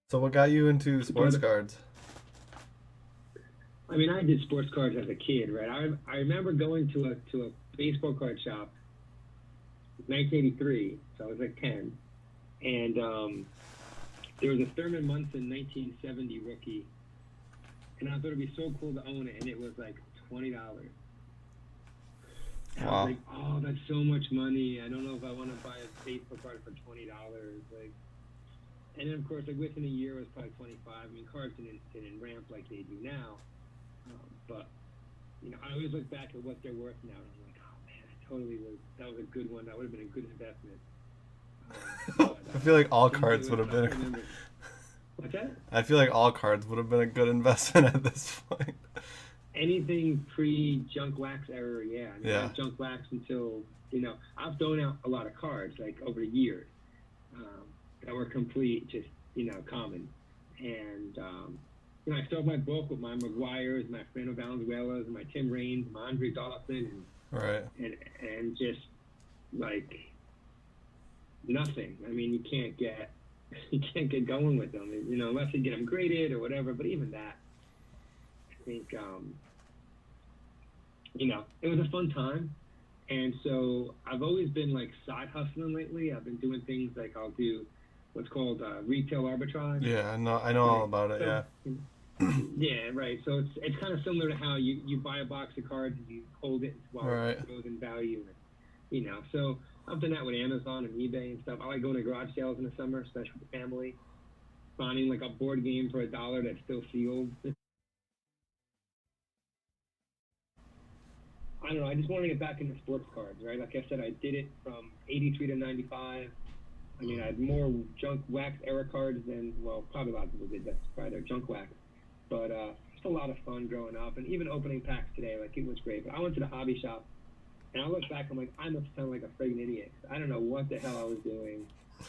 So what got you into sports But cards? I mean, I did sports cards as a kid, right? I remember going to a baseball card shop, 1983, so I was like 10, and there was a Thurman Munson 1970 rookie, and I thought it'd be so cool to own it, and it was like $20. And I was Wow. like, oh, that's so much money. I don't know if I want to buy a baseball card for $20. Like, and then of course, like within a year, it was probably 25. I mean, cards didn't ramp like they do now, but I always look back at what they're worth now, and I'm like, oh man, that was a good one. That would have been a good investment. But I feel like all didn't do cards would it. have But I been. remember what's that? I feel like all cards would have been a good investment at this point. Anything pre junk wax era, yeah. I mean, I Yeah. have junk wax until I've thrown out a lot of cards like over the years that were complete, just common, and I still have my book with my McGuire's, my Fernando Valenzuela's, my Tim Raines, my Andre Dawson, Right. and just like nothing. I mean, you can't get you can't get going with them, unless you get them graded or whatever. But even that, I think, it was a fun time. And so I've always been like side hustling lately. I've been doing things like I'll do what's called retail arbitrage, Yeah, I know all right? about it. So Yeah. yeah, right. So it's kind of similar to how you buy a box of cards and you hold it while it Right. grows in value, and So I've done that with Amazon and eBay and stuff. I like going to garage sales in the summer, especially with the family. Finding like a board game for $1 that's still sealed. I don't know. I just want to get back into sports cards, right? Like I said, I did it from '83 to '95. I mean, I had more junk wax era cards than, well, probably a lot of people did. That's probably their junk wax. But it's a lot of fun growing up, and even opening packs today, like it was great. But I went to the hobby shop, and I look back, I'm like, I must sound like a friggin' idiot. I don't know what the hell I was doing.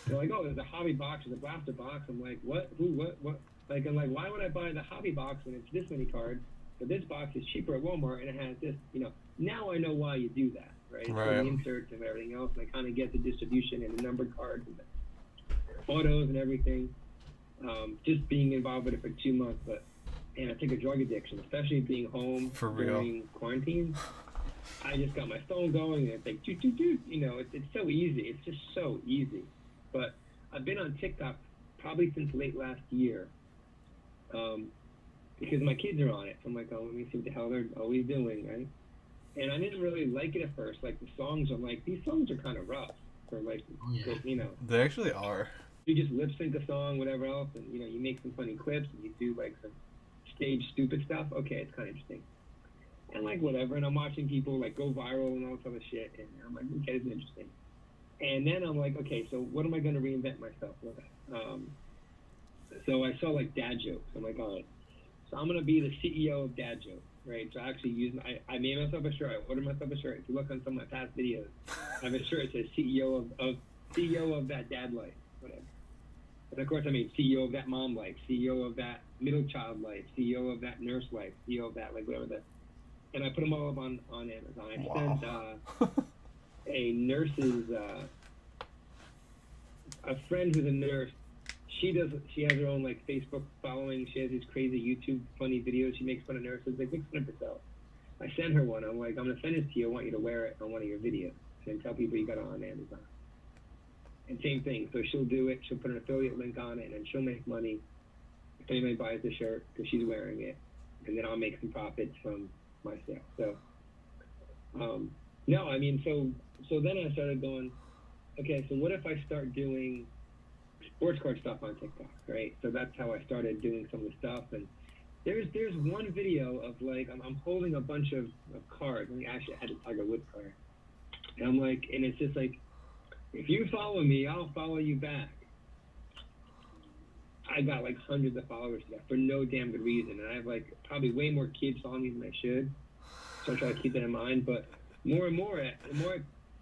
They're like, oh, there's a hobby box, there's a blaster box. I'm like, what? Who? What? Like, I'm like, why would I buy the hobby box when it's this many cards? But this box is cheaper at Walmart, and it has this. Now I know why you do that, right? It's for Right. the inserts and everything else, and I kind of get the distribution and the numbered cards and the autos and everything. Just being involved with it for 2 months, but man, I think a drug addiction, especially being home For real. during quarantine. I just got my phone going, and it's like, doot, doot, doot. It's so easy. It's just so easy. But I've been on TikTok probably since late last year, um, because my kids are on it. So I'm like, oh, let me see what the hell they're always doing, right? And I didn't really like it at first. Like the songs, I'm like, these songs are kind of rough for like, Oh yeah. They actually are. you just lip sync a song, whatever else, and you make some funny clips and you do like some stage stupid stuff. Okay, it's kind of interesting. And like whatever, and I'm watching people like go viral and all this other shit, and I'm like, okay, it's interesting. And then I'm like, okay, so what am I going to reinvent myself with? So I saw like dad jokes. I'm like, all right, so I'm going to be the CEO of dad jokes, right? So I actually I made myself a shirt. I ordered myself a shirt. If you look on some of my past videos, I have a shirt that says CEO of that dad life, whatever. And of course, I mean CEO of that mom life, CEO of that middle child life, CEO of that nurse life, CEO of that like whatever that. And I put them all up on Amazon. I Wow. sent a nurse's a friend who's a nurse. She has her own like Facebook following. She has these crazy YouTube funny videos. She makes fun of nurses. Like makes fun of herself. I sent her one. I'm like, I'm gonna send this to you. I want you to wear it on one of your videos and tell people you got it on Amazon. And same thing. So she'll do it. She'll put an affiliate link on it, and then she'll make money if anybody buys the shirt because she's wearing it, and then I'll make some profits from my sale. So no, I mean, so then I started going, okay, so what if I start doing sports card stuff on TikTok, right? So that's how I started doing some of the stuff. And there's one video of like I'm holding a bunch of cards. I mean, actually, I had a Tiger Woods card, and I'm like, and it's just like, if you follow me, I'll follow you back. I got like hundreds of followers for no damn good reason, and I have like probably way more kids following me than I should. So I try to keep that in mind. But more and more,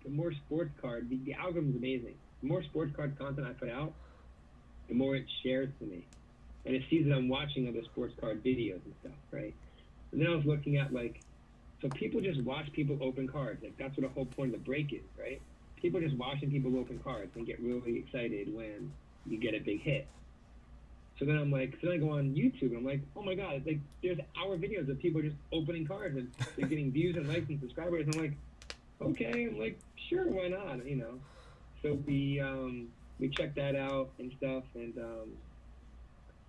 the more sports card, the algorithm is amazing. The more sports card content I put out, the more it shares to me, and it sees that I'm watching other sports card videos and stuff, right? And then I was looking at like, so people just watch people open cards. Like that's what the whole point of the break is, right? People just watching people open cards and get really excited when you get a big hit. So then I go on YouTube and I'm like, oh my god, like there's hour videos of people just opening cards and they're getting views and likes and subscribers. And I'm like, okay, I'm like, sure, why not, you know? So we checked that out and stuff, and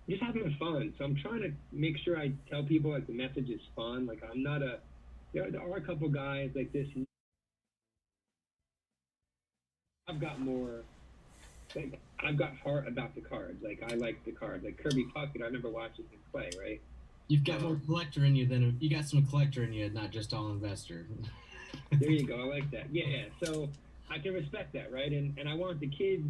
just having fun. So I'm trying to make sure I tell people like the message is fun. Like I'm not a, there are a couple guys like this. I've got more. Like I've got heart about the cards. Like I like the cards. Like Kirby Puckett, I remember watching him play. Right. You've got more collector in you than you got some collector in you, not just all investor. There you go. I like that. Yeah. So I can respect that, right? And I want the kids.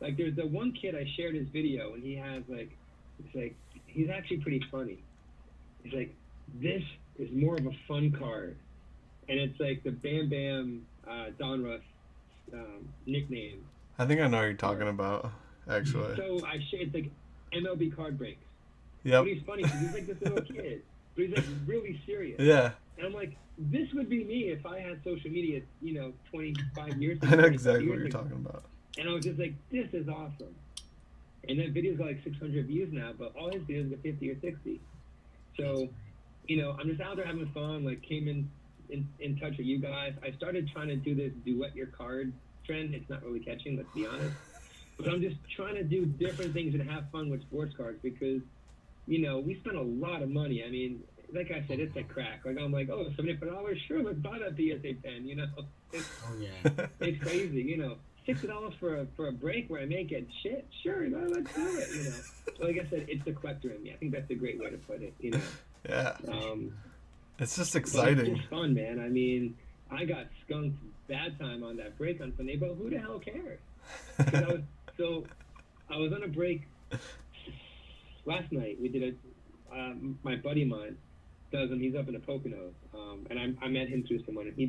Like there's the one kid I shared his video, and he has like, it's like he's actually pretty funny. He's like, this is more of a fun card, and it's like the Bam Bam Donruss nickname. I think I know what you're talking about, actually. So I shared, it's like MLB card breaks. Yep. But he's funny because he's like this little kid, but he's like really serious. Yeah. And I'm like, this would be me if I had social media, 25 years ago. I know exactly what you're talking about. And I was just like, this is awesome. And that video's got like 600 views now, but all his videos got 50 or 60. So, I'm just out there having fun. Like, came in touch with you guys. I started trying to do this duet your card trend. It's not really catching, let's be honest. But I'm just trying to do different things and have fun with sports cards because, we spend a lot of money. I mean, like I said, it's like crack. Like, I'm like, oh, $75? Sure, let's buy that PSA pen, It's crazy, $60 for a break where I make it. Shit, sure, let's do it, Like I said, it's the collector in me. I think that's a great way to put it, Yeah. It's just But exciting. it's just fun, man. I mean, I got skunked bad time on that break on Sunday, but who the hell cares? I was on a break last night. We did my buddy of mine does him. He's up in the Poconos, and I met him through someone, and he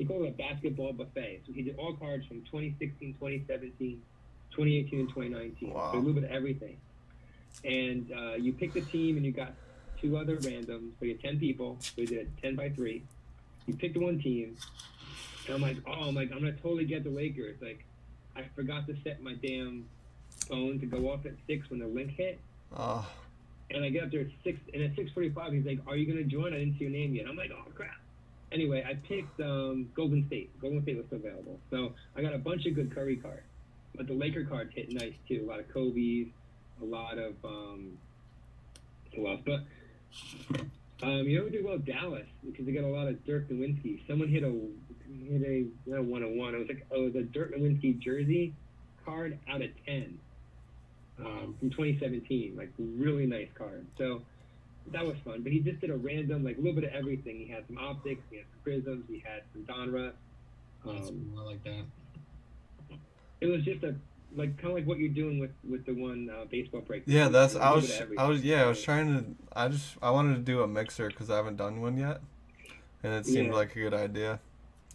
called it a basketball buffet. So he did all cards from 2016, 2017, 2018, and 2019. Wow. So a little bit of everything. And you picked a team, and you got 2 other randoms. So you had 10 people. So we did 10 by 3. You picked one team. And I'm like, I'm gonna totally get the Lakers. Like, I forgot to set my damn phone to go off at 6 when the link hit. Oh. And I get up there at 6, and at 6:45, he's like, "Are you gonna join? I didn't see your name yet." I'm like, "Oh crap!" Anyway, I picked Golden State. Golden State was still available, so I got a bunch of good Curry cards. But the Laker cards hit nice too. A lot of Kobe's, a lot of who else? But who did well? Dallas, because they got a lot of Dirk Nowitzki. Someone hit a 101. It was a Dirk Nowitzki jersey card out of 10. From 2017, like really nice card. So that was fun. But he just did a random, like a little bit of everything. He had some optics, he had some prisms, he had some Donruss. I like that. It was just kind of like what you're doing with the one baseball break. Yeah, I was trying to, I wanted to do a mixer because I haven't done one yet, and it seemed like a good idea.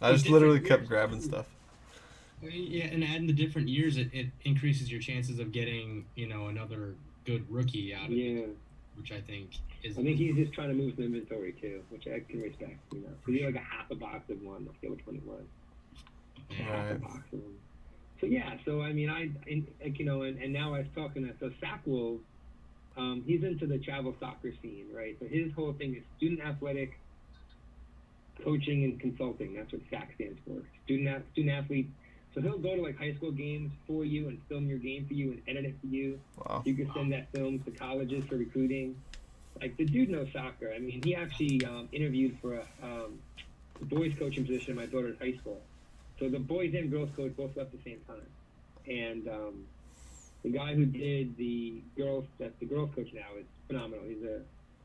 I just literally kept grabbing stuff. Yeah, and adding the different years, it increases your chances of getting, another good rookie out of it, which I think is... I think he's just trying to move some inventory, too, which I can respect, So he had like a half a box of one. I forget which one it was. Half a box of them. So, yeah, I mean, and now I was talking to... So, Sack Wolves, he's into the travel soccer scene, right? So his whole thing is student athletic coaching and consulting. That's what SAC stands for. Student athlete. So he'll go to like high school games for you and film your game for you and edit it for you. Wow. You can send that film to colleges for recruiting. Like the dude knows soccer. I mean, he actually interviewed for a boys coaching position at my daughter's high school. So the boys and girls coach both left at the same time. And the guy who did that's the girls coach now is phenomenal.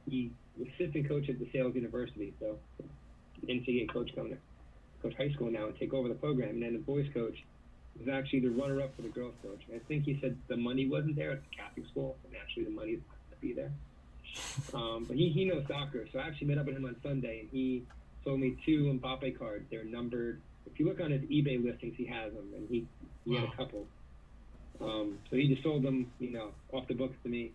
He's assistant coach at the Sales University. So NCAA coach coming to coach high school now and take over the program. And then the boys coach was actually the runner-up for the girls coach. I think he said the money wasn't there at the Catholic school, and actually the money's not going to be there. But he knows soccer, so I actually met up with him on Sunday, and he sold me 2 Mbappe cards. They're numbered. If you look on his eBay listings, he has them, and he had a couple. So he just sold them, off the books to me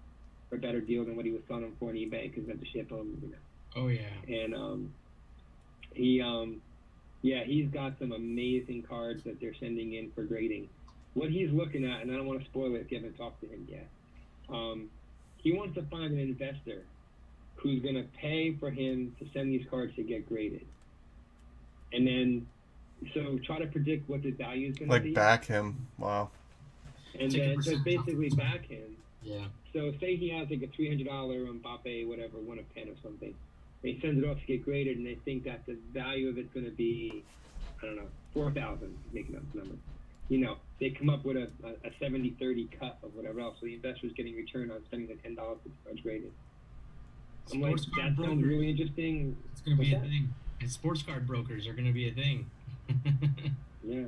for a better deal than what he was selling them for on eBay because he had to ship them. Oh yeah. And he's got some amazing cards that they're sending in for grading. What he's looking at, and I don't want to spoil it if you haven't talked to him yet, he wants to find an investor who's going to pay for him to send these cards to get graded. And then, so try to predict what the value is going to be. Like back him. Wow. And then, so basically back him. Yeah. So say he has like a $300 Mbappe, whatever, one of 10 or something. And he sends it off to get graded, and they think that the value of it's going to be, I don't know, 4,000, making up the number. You know, they come up with a 70-30 cut of whatever else. So the investor's getting return on spending the $10 to get graded. I'm like, that sounds really interesting. It's going to be a thing. And sports card brokers are going to be a thing. Yeah.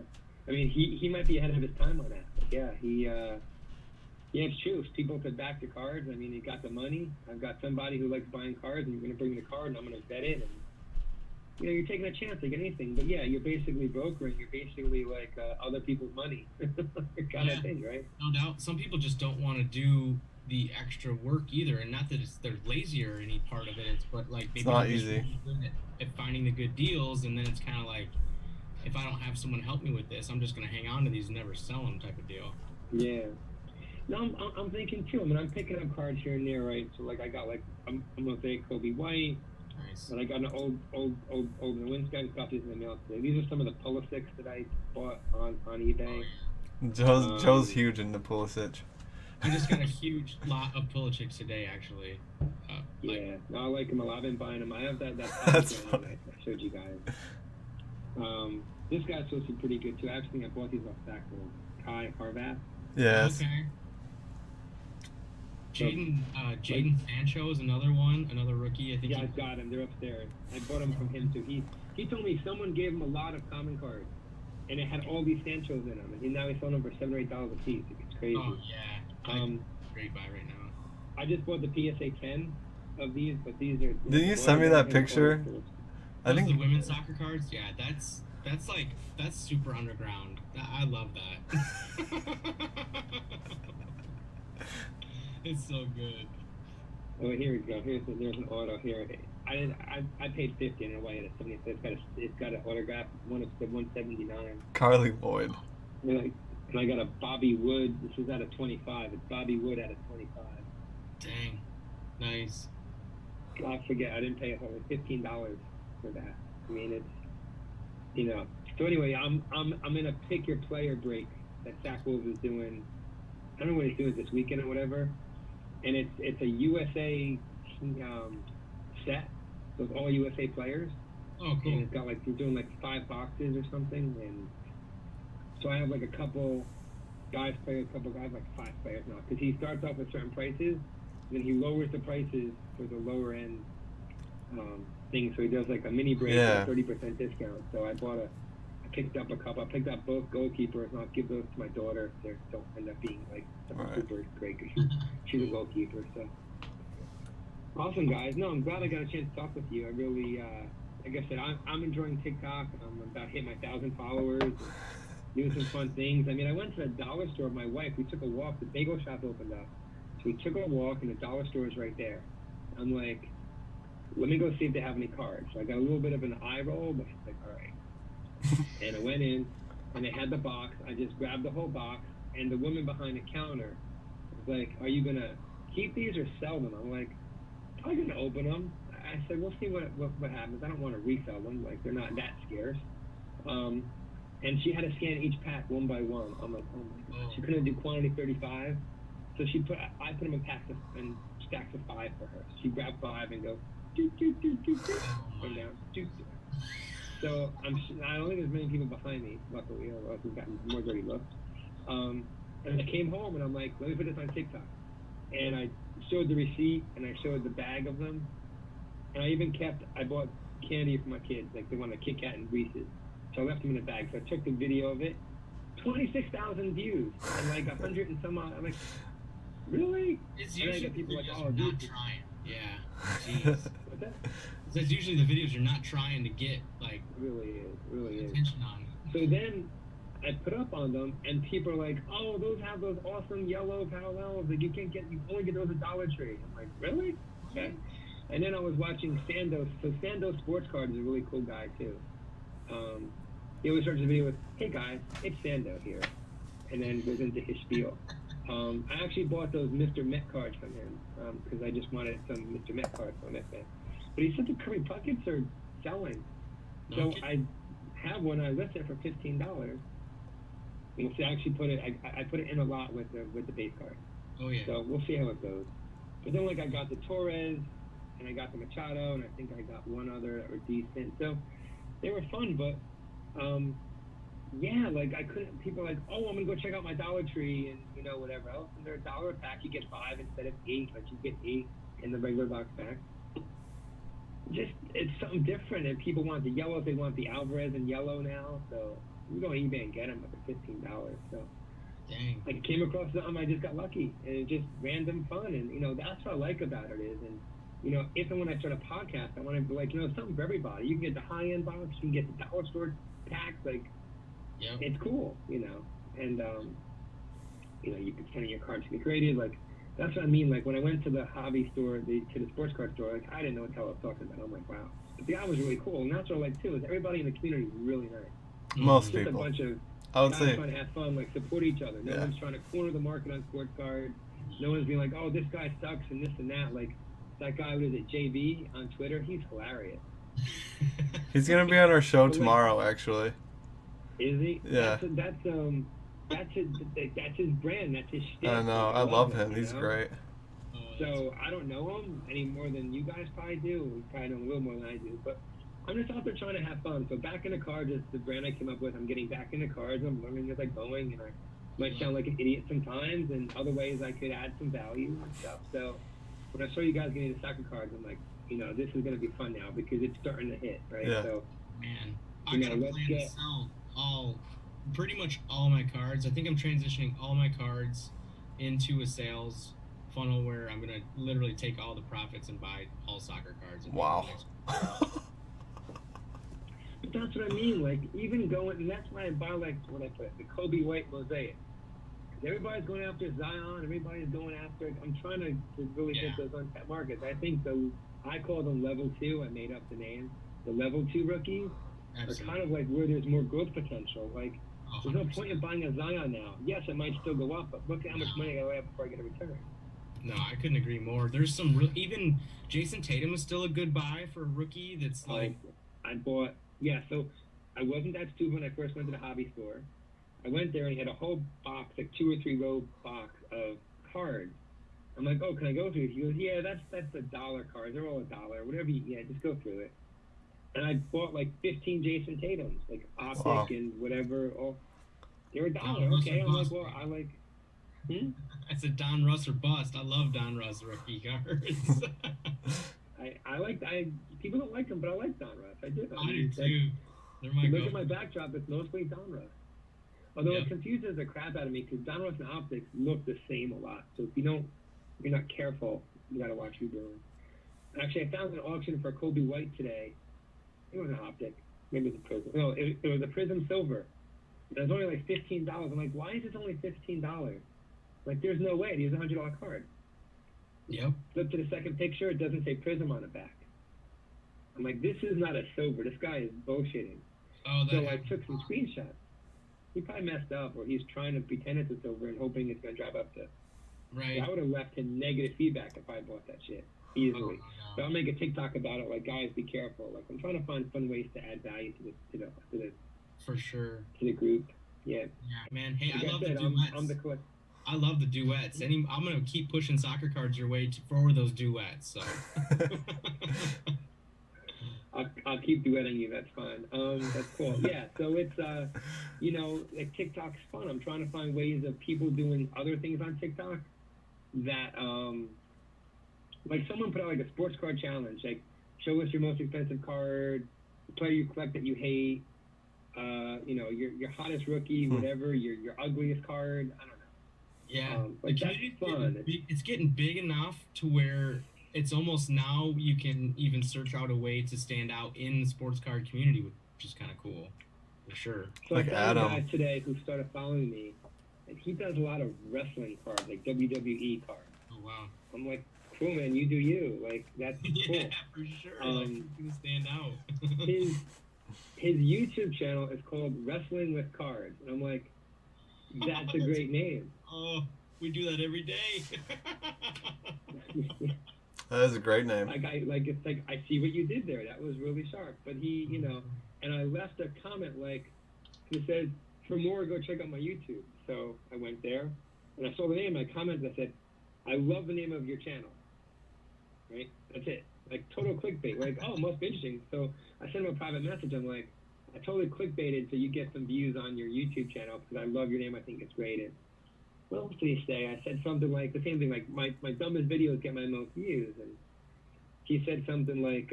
I mean, he might be ahead of his time on that. But yeah, yeah, it's true. People could back the cards. I mean, you got the money. I've got somebody who likes buying cards, and you're going to bring me the card, and I'm going to vet it. And, you know, you're taking a chance like anything. But yeah, you're basically brokering. You're basically like other people's money kind of thing, right? No doubt. Some people just don't want to do the extra work either, and not that they're lazy or any part of it, but like maybe it's not they're easy really good at finding the good deals, and then it's kind of like, if I don't have someone help me with this, I'm just going to hang on to these and never sell them type of deal. Yeah. No, I'm thinking too. I mean, I'm picking up cards here and there, right? So like I got like I'm gonna say Kobe White. Nice. And I got an old Lewinsky. I just got these in the mail today. These are some of the Pulisics that I bought on eBay. Joe's huge into Pulisic. I just got a huge lot of Pulisics today, actually. Yeah, no, I like them a lot. I've been buying them. I have that That's funny. I showed you guys. This guy's supposed to be pretty good too. Actually, I bought these off Stackpole. Kai Harvath. Yes. Okay. Jaden Sancho is another rookie. I think. Yeah, I've got him. They're upstairs. I bought them from him too. He told me someone gave him a lot of common cards, and it had all these Sanchos in them, and now he's selling them for $7 or $8 a piece. It's crazy. Oh yeah. Great buy right now. I just bought the PSA 10 of these, but these are. Didn't you send me that picture? I think the women's soccer cards. Yeah, that's super underground. I love that. It's so good. Oh, here we go. There's an auto here. I paid $50 and I waited at 70. It's got an autograph. One is the 179. Carly Lloyd. And I got a Bobby Wood. This is out of 25. It's Bobby Wood out of 25. Dang, nice. I forget. I didn't pay only $15 for that. I mean, it's, you know. So anyway, I'm in a pick your player break that Zach Wolf is doing. I don't know what he's doing this weekend or whatever. And it's a USA set. So it's all USA players. Oh, cool. And it's got like, he's doing like 5 boxes or something. And so I have like a couple guys play, a couple guys, like 5 players now. Because he starts off with certain prices, then he lowers the prices for the lower end thing. So he does like a mini break at a 30% discount. So I picked up a couple. I picked up both goalkeepers, and I'll give those to my daughter. They don't end up being like super great because she's a goalkeeper. So awesome, guys. No, I'm glad I got a chance to talk with you. I really, like I said, I'm enjoying TikTok. I'm about to hit my 1,000 followers. And doing some fun things. I mean, I went to the dollar store with my wife. We took a walk. The bagel shop opened up, so we took a walk, and the dollar store is right there. I'm like, let me go see if they have any cards. So I got a little bit of an eye roll, but it's like, all right. And I went in, and they had the box. I just grabbed the whole box, and the woman behind the counter was like, are you going to keep these or sell them? I'm like, I'm going to open them. I said, we'll see what happens. I don't want to resell them. Like, they're not that scarce. And she had to scan each pack one by one. I'm like, oh my God. She couldn't do quantity 35. So I put them in packs and stacks of 5 for her. She grabbed 5 and go, doot, doot, doot, doot, doot, and down, doot, doot. So I don't think there's many people behind me, luckily, or else we've gotten more dirty looks. And I came home and I'm like, let me put this on TikTok. And I showed the receipt and I showed the bag of them. And I bought candy for my kids, like they want a Kit Kat and Reese's. So I left them in the bag. So I took the video of it. 26,000 views and like 100 and some odd. I'm like, really? It's and usually I get people like, not trying. Yeah. Jeez. What's that? That's usually the videos are not trying to get like really is. Attention on. So then I put up on them, and people are like, "Oh, those have those awesome yellow parallels that you only get those at Dollar Tree." I'm like, "Really?" Okay. And then I was watching Sandoz. So Sandoz Sports Cards is a really cool guy too. He always starts the video with, "Hey guys, it's Sando here," and then goes into his spiel. I actually bought those Mr. Met cards from him because I just wanted some Mr. Met cards for Met fan. But he said the Curry Puckets are selling. So Okay. I have one. I listed it for $15. We'll see. I actually put it. I put it in a lot with the base card. Oh yeah. So we'll see how it goes. But then like I got the Torres, and I got the Machado, and I think I got one other that were decent. So they were fun, but yeah, like I couldn't. People are like, oh, I'm gonna go check out my Dollar Tree and whatever else. And they're $1 a pack. You get 5 instead of 8, but you get 8 in the regular box pack. Just it's something different, and people want the yellow. They want the Alvarez in yellow now. So we go on eBay and get them for $15. So Dang. I came across something. I just got lucky, and it's just random fun. And that's what I like about it is, and if and when I start a podcast, I want to be like something for everybody. You can get the high end box, you can get the dollar store packs, like. Yep. It's cool, and you can send your cards to be graded. Like that's what I mean. Like when I went to the hobby store, to the sports card store, like I didn't know what the hell I was talking about. I'm like, wow. But the guy was really cool, and that's what I like too. Is everybody in the community is really nice. Most Just people. a bunch of I would guys say. trying to have fun, like support each other. No one's trying to corner the market on sports cards. No one's being like, oh, this guy sucks and this and that. Like that guy, what is it, JV on Twitter? He's hilarious. He's gonna be on our show tomorrow, actually. Is he? Yeah. That's his brand. That's his shtick. I know. I love him. He's great. So I don't know him any more than you guys probably do. You probably know him a little more than I do. But I'm just out there trying to have fun. So BackIntoCards is the brand I came up with. I'm getting back into cards. I'm learning as I'm going, and I might sound like an idiot sometimes, and other ways I could add some value and stuff. So when I saw you guys getting into soccer cards, I'm like, this is going to be fun now because it's starting to hit, right? Yeah. So man, I got a plan to sell pretty much all my cards. I think I'm transitioning all my cards into a sales funnel where I'm gonna literally take all the profits and buy all soccer cards. Wow. But that's what I mean. Like even going, and that's why I buy like what I put the Kobe White mosaic. Because everybody's going after Zion. Everybody's going after. I'm trying to really hit those untapped markets. I think I call them level 2. I made up the name. The level 2 rookies are kind of like where there's more growth potential. Like there's no point in buying a Zion now. Yes, it might still go up, but look at how much money I gotta have before I get a return. No, I couldn't agree more. There's some even Jason Tatum is still a good buy for a rookie. That's like I bought. Yeah, so I wasn't that stupid when I first went to the hobby store. I went there and he had a whole box, like 2 or 3 row box of cards. I'm like, oh, can I go through it? He goes, yeah, that's $1 cards. They're all $1. Whatever just go through it. And I bought like 15 Jason Tatums, like Optic and whatever. Oh, they were $1. Okay, I'm like, well, I like. I said Don Russ or bust. I love Don Russ rookie cards. I people don't like them, but I like Don Russ. I do. I do too. They're my look at my backdrop; it's mostly Don Russ. Although it confuses the crap out of me because Don Russ and Optics look the same a lot. So if you're not careful, you gotta watch what you're doing. Actually, I found an auction for Kobe White today. It was an Optic, maybe it was a Prism. No, it was a Prism Silver. It was only like $15. I'm like, why is this only $15? Like, there's no way. These are $100 card. Yep. Flip to the second picture. It doesn't say Prism on the back. I'm like, this is not a silver. This guy is bullshitting. Oh, so I took some screenshots. He probably messed up, or he's trying to pretend it's a silver and hoping it's going to drive up to. Right. I would have left him negative feedback if I bought that shit easily. Oh, no. But I'll make a TikTok about it. Like, guys, be careful. Like, I'm trying to find fun ways to add value to the for sure to the group. Yeah. Man. Hey, like I love the duets. I'm the collector. I love the duets. I'm gonna keep pushing soccer cards your way for those duets. So I'll keep duetting you. That's fine. That's cool. Yeah. So it's like TikTok's fun. I'm trying to find ways of people doing other things on TikTok that like someone put out like a sports card challenge. Like show us your most expensive card, player you collect that you hate. Your hottest rookie, whatever. Your ugliest card. I don't know. Yeah, the community's fun. It's getting big enough to where it's almost now you can even search out a way to stand out in the sports card community, which is kind of cool, for sure. So like I found a guy today who started following me, and he does a lot of wrestling cards, like WWE cards. Oh wow! I'm like, cool, man. You do you. Like that's cool. Yeah, for sure. Like, he's gonna stand out. his YouTube channel is called Wrestling with Cards, and I'm like, that's a great name. Oh, We do that every day. That is a great name. It's like I see what you did there. That was really sharp. But he, you know, and I left a comment like he said, for more, go check out my YouTube. So I went there and I saw the name. I commented. I said, I love the name of your channel. Right? That's it. Like total clickbait. Like, oh, must be interesting. So I sent him a private message. I'm like, I totally clickbaited so you get some views on your YouTube channel because I love your name. I think it's great. And what else did he say? I said something like the same thing. Like my dumbest videos get my most views. And he said something like,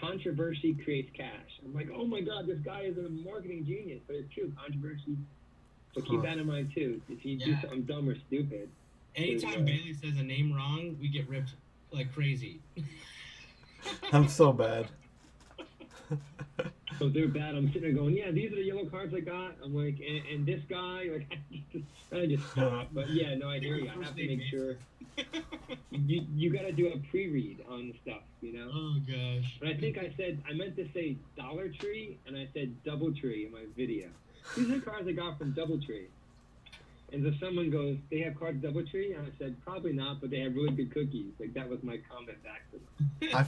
controversy creates cash. I'm like, oh my God, this guy is a marketing genius. But it's true, controversy. So keep that in mind too. If you do something dumb or stupid. Anytime Bailey says a name wrong, we get ripped like crazy. I'm so bad. So they're bad. I'm sitting there going, yeah, these are the yellow cards I got. I'm like, and this guy, like, I just stop. But yeah, no, I hear you. I have to make sure. You got to do a pre-read on the stuff, you know? Oh, gosh. But I think I meant to say Dollar Tree, and I said Doubletree in my video. These are cards I got from Doubletree. And so someone goes, they have cards Doubletree? And I said, probably not, but they have really good cookies. Like, that was my comment back to them. I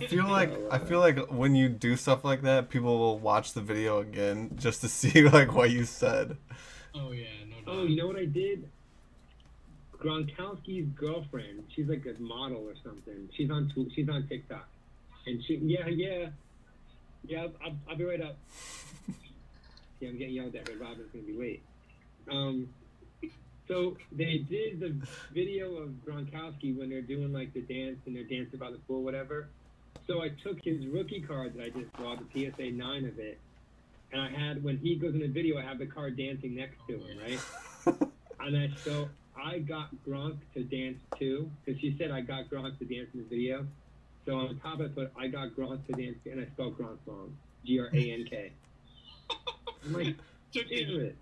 feel like when you do stuff like that, people will watch the video again just to see like what you said. Oh yeah, no doubt. Oh, you know what I did? Gronkowski's girlfriend, she's like a model or something. She's on TikTok, and I'll be right up. Yeah, I'm getting yelled at. Red Robin's gonna be late. So they did the video of Gronkowski when they're doing like the dance and they're dancing by the pool, whatever. So I took his rookie card that I just bought, the PSA 9 of it, and I had, when he goes in the video, I have the card dancing next to him, right? And I got Gronk to dance too, because she said I got Gronk to dance in the video. So on top I put, I got Gronk to dance, and I spelled Gronk wrong. Grank. I'm like, damn it.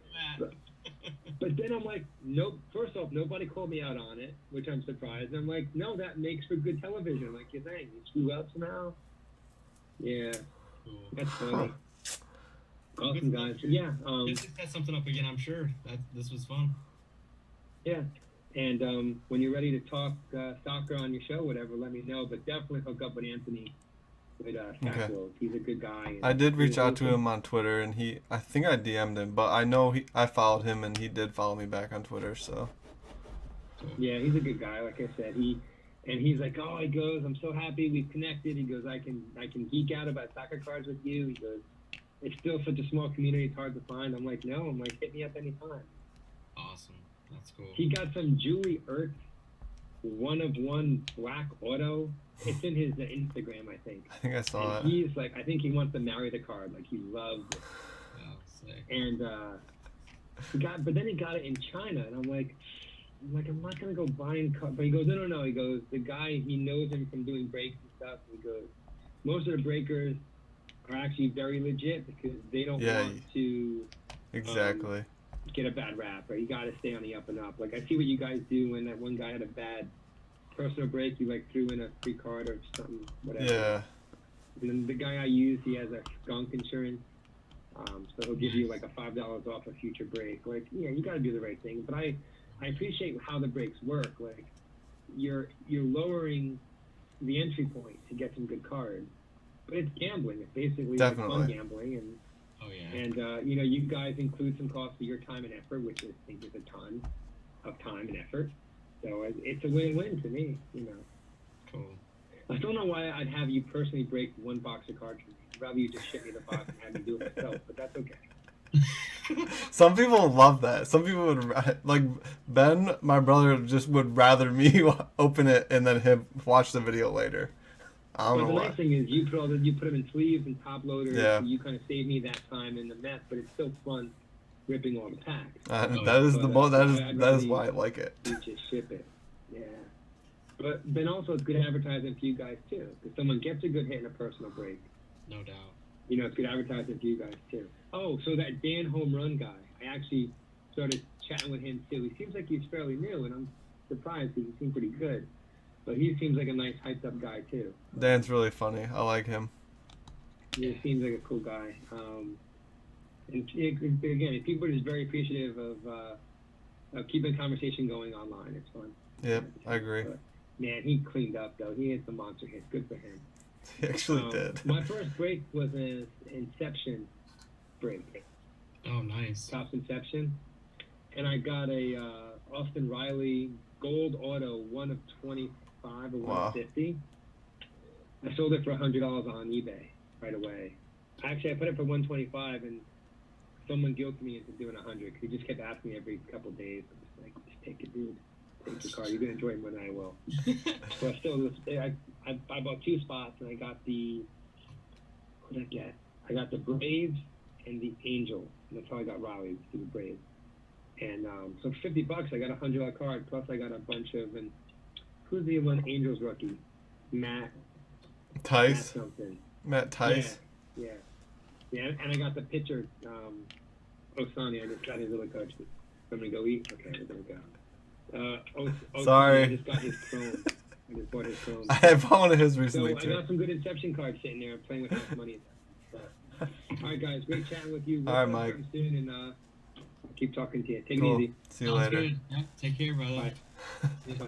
But then I'm like, nope. First off, nobody called me out on it, which I'm surprised. And I'm like, no, that makes for good television. I'm like, you think you screw up somehow? Yeah, that's funny. Awesome, guys. Yeah. Just set something up again. I'm sure that this was fun. Yeah, and when you're ready to talk soccer on your show, whatever, let me know. But definitely hook up with Anthony. With Stackworld. He's a good guy. I did reach out to him on Twitter, and I think I DM'd him, but I know I followed him, and he did follow me back on Twitter. So yeah, he's a good guy. Like I said, he's like, oh, he goes, I'm so happy we've connected. He goes, I can geek out about soccer cards with you. He goes, it's still such a small community, it's hard to find. I'm like, no. I'm like, hit me up anytime. Awesome, that's cool. He got some Julie Ertz 1-of-1 black auto. It's in his Instagram, I think. I think I saw it. He's like, I think he wants to marry the card. Like, he loves it. Oh, sick. And but then he got it in China, and I'm like, I'm not gonna go buying cards. But he goes, no. He goes, the guy, he knows him from doing breaks and stuff. And he goes, most of the breakers are actually very legit because they don't want to get a bad rap. Right? You got to stay on the up and up. Like, I see what you guys do when that one guy had a bad personal break, you like threw in a free card or something, whatever. Yeah. And then the guy I use, he has a skunk insurance, so he'll give you like a $5 off a future break. Like, yeah, you got to do the right thing. But I appreciate how the breaks work. Like, you're lowering the entry point to get some good cards, but it's gambling. It's basically like fun gambling, and you guys include some cost for your time and effort, which I think is a ton of time and effort. So it's a win-win to me, you know. Cool. I don't know why I'd have you personally break one box of cards for me. I'd rather you just ship me the box and have me do it myself, but that's okay. Some people love that. Some people would, like Ben, my brother, just would rather me open it and then him watch the video later. I don't know the why. nice thing is you put them in sleeves and top loaders. Yeah. So you kind of save me that time and the mess, but it's still fun ripping all the packs. That is why I like it. You just ship it. Yeah. But then also it's good advertising for you guys too, because someone gets a good hit in a personal break. No doubt. You know, it's good advertising for you guys too. Oh, so that Dan Home Run guy, I actually started chatting with him too. He seems like he's fairly new, and I'm surprised because he seemed pretty good. But he seems like a nice, hyped up guy too. Dan's really funny. I like him. Yeah, he seems like a cool guy. And again, people are just very appreciative of keeping conversation going online. It's fun. Yep, I agree. But, man, he cleaned up though. He hit some monster hits. Good for him. He actually did. My first break was an Inception break. Oh, nice. Topps Inception, and I got a Austin Riley Gold Auto 1 of 25 or 150. I sold it for $100 on eBay right away. Actually, I put it for 125, and someone guilted me into doing 100 because he just kept asking me every couple of days. I'm just like, just take it, dude. Take the car. You're gonna enjoy it more than I will. So I bought 2 spots, and I got the what did I get? I got the Braves and the Angels, and that's how I got Riley to the Braves. And so for $50, I got a $100 card. Plus, I got a bunch of and who's the one Angels rookie? Matt something. Matt Tice. Yeah. And I got the pitcher, Osani. I just got his little coach. Somebody go eat. Okay, we're gonna go. Sorry. I just got his chrome. I just bought his chrome. I have one of his recently So too. I got some good Inception cards sitting there playing with house money. So. All right, guys. Great chatting with you. All right, Mike. Soon, and I'll keep talking to you. Take Cool. it easy. See you Sounds later. good. Yep. Take care, brother. Bye.